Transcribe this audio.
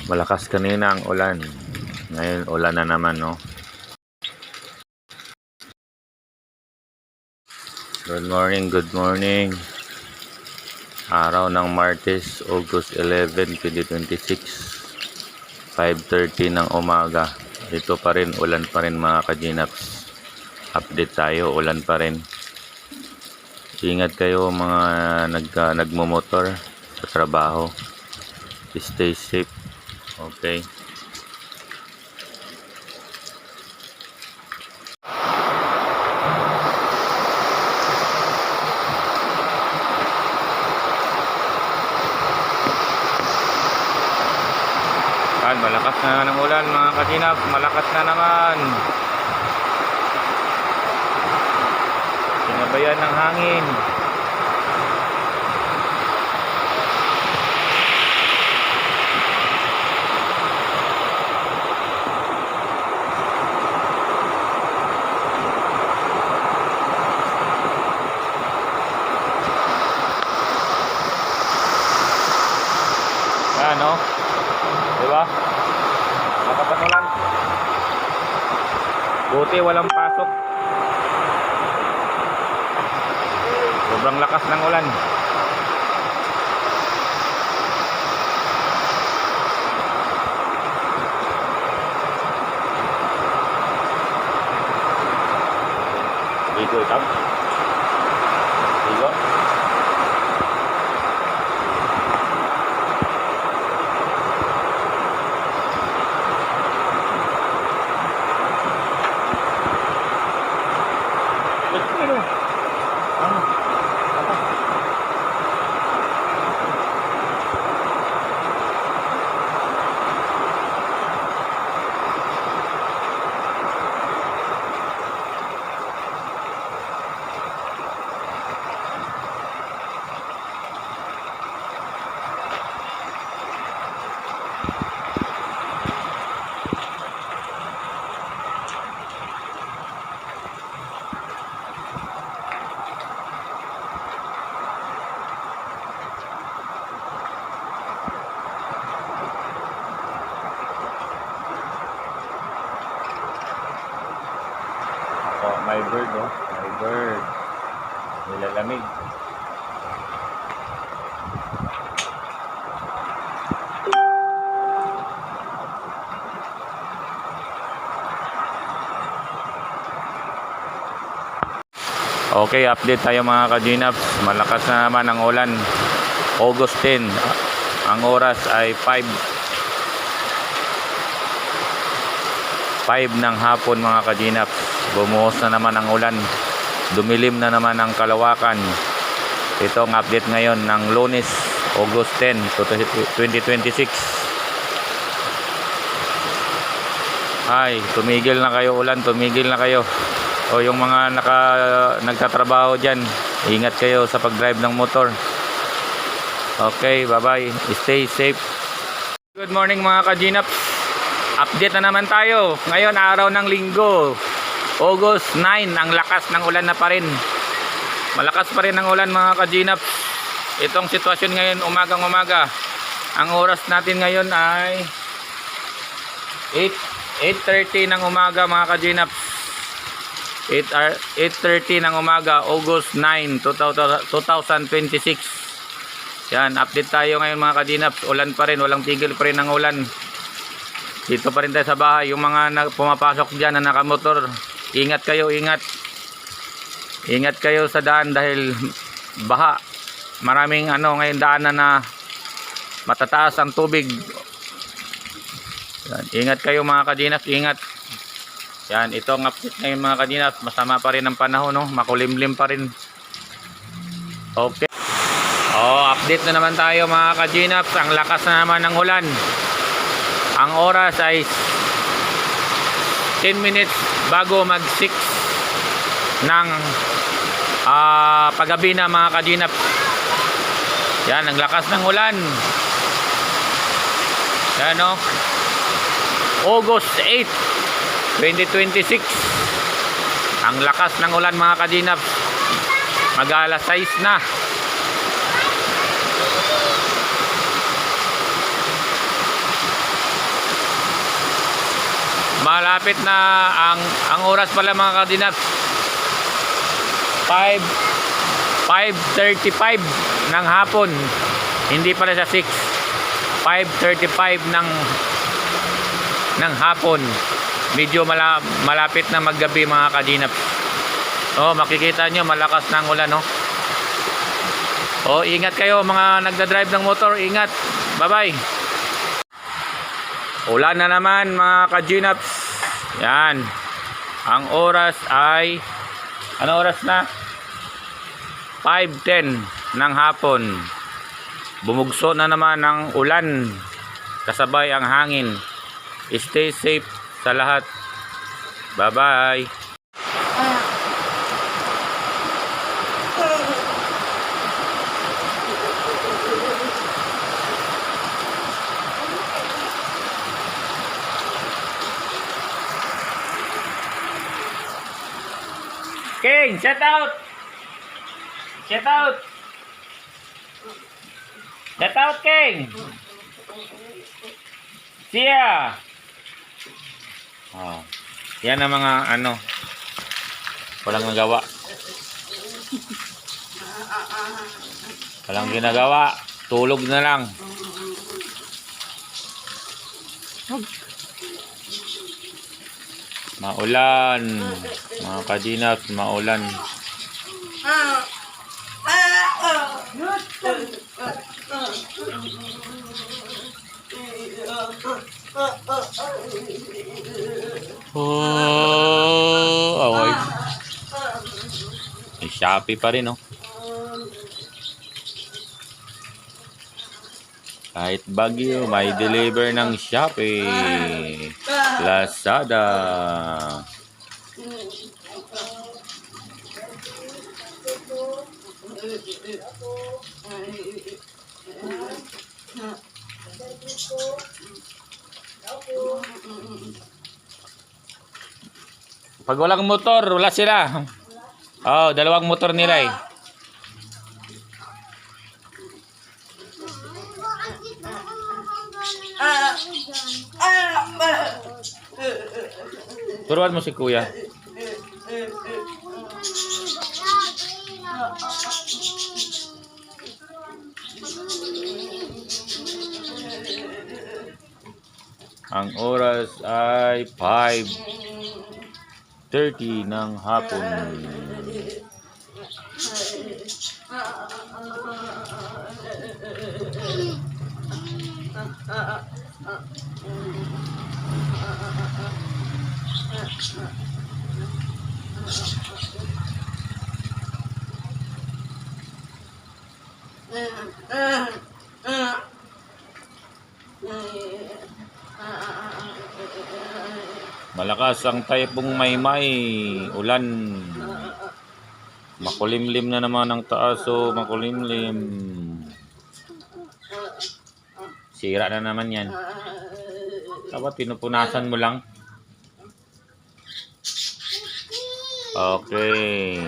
Malakas kanina ang ulan. Ngayon ulan na naman, no? Good morning, good morning. Araw ng Martes, August 11, 2026. 5:30 ng umaga. Dito pa rin, ulan pa rin mga kajinaps. Update tayo, ulan pa rin. Ingat kayo mga nagmomotor sa trabaho. Stay safe. Okay. Malakas na ng ulan mga katinap, malakas na naman. Sinabayan ng hangin. Yan, no? Diba? Nakapatulan. Buti walang pasok. Sobrang lakas ng ulan. Ligo ito. Ligo. Oh, my bird, oh. My bird. Nilalamig. Okay, update tayo mga kajinaps. Malakas na naman ang ulan. August 10. Ang oras ay 5 ng hapon mga kajinaps. Bumuhos na naman ang ulan. Dumilim na naman ang kalawakan. Ito ang update ngayon ng Lunes, August 10, 2026. Ay, tumigil na kayo ulan, tumigil na kayo. O yung mga nagtatrabaho dyan, ingat kayo sa pag-drive ng motor. Okay, bye-bye. Stay safe. Good morning mga kajinaps. Update na naman tayo. Ngayon, araw ng Linggo. August 9, ang lakas ng ulan na pa rin. Malakas pa rin ang ulan mga kajinaps. Itong sitwasyon ngayon, umagang-umaga. Ang oras natin ngayon ay 8:30 ng umaga mga kajinaps. 8:30 ng umaga, August 9, 2026. Yan, update tayo ngayon mga kajinaps. Ulan pa rin, walang tigil pa rin ang ulan. Dito pa rin tayo sa bahay. Yung mga pumapasok dyan na nakamotor, ingat kayo, ingat. Ingat kayo sa daan dahil baha. Maraming ngayon daanan na matataas ang tubig. Yan, ingat kayo mga kadinas, ingat. Yan, ito ang update ngayon mga kadinas. Masama pa rin ang panahon, no? Makulimlim pa rin. Okay. Update na naman tayo mga kadinas. Ang lakas na naman ng ulan. Ang oras ay 10 minutes bago mag 6 ng paggabi na mga kadinap. Yan, ang lakas ng ulan. Yan, no? August 8, 2026. Ang lakas ng ulan mga kadinap. Mag-alas 6 na. malapit na ang oras pala mga kadinap. 5:35 ng hapon. Hindi pala siya 6. 5:35 ng hapon. Medyo malapit na maggabi mga kadinap. Oh, makikita nyo malakas na ang ulan, no? Oh, ingat kayo mga nagda-drive ng motor, ingat. Bye-bye. Ulan na naman mga ka-Ginaps. Yan. Ang oras ay ano oras na? 5:10 ng hapon. Bumugso na naman ang ulan. Kasabay ang hangin. Stay safe sa lahat. Bye-bye. King, set out! Set out! Set out, King! Siya! Oh. Yan ang mga ano. Walang nagawa. Walang ginagawa. Tulog na lang. Maulan. Mga kadinap, maulan. Oh, away. May Shopee pa rin, no? Kahit bagyo, may deliver ng Shopee. Lazada. Pag walang motor, wala sila. Oh, dalawang motor nila eh. Turuan mo si kuya. Ang oras ay 5:30 ng hapon. Malakas ang Typhoon Maymay, ulan. Makulimlim na naman ang taas, so makulimlim. Sira na naman yan. Dapat pinupunasan mo lang. Okay.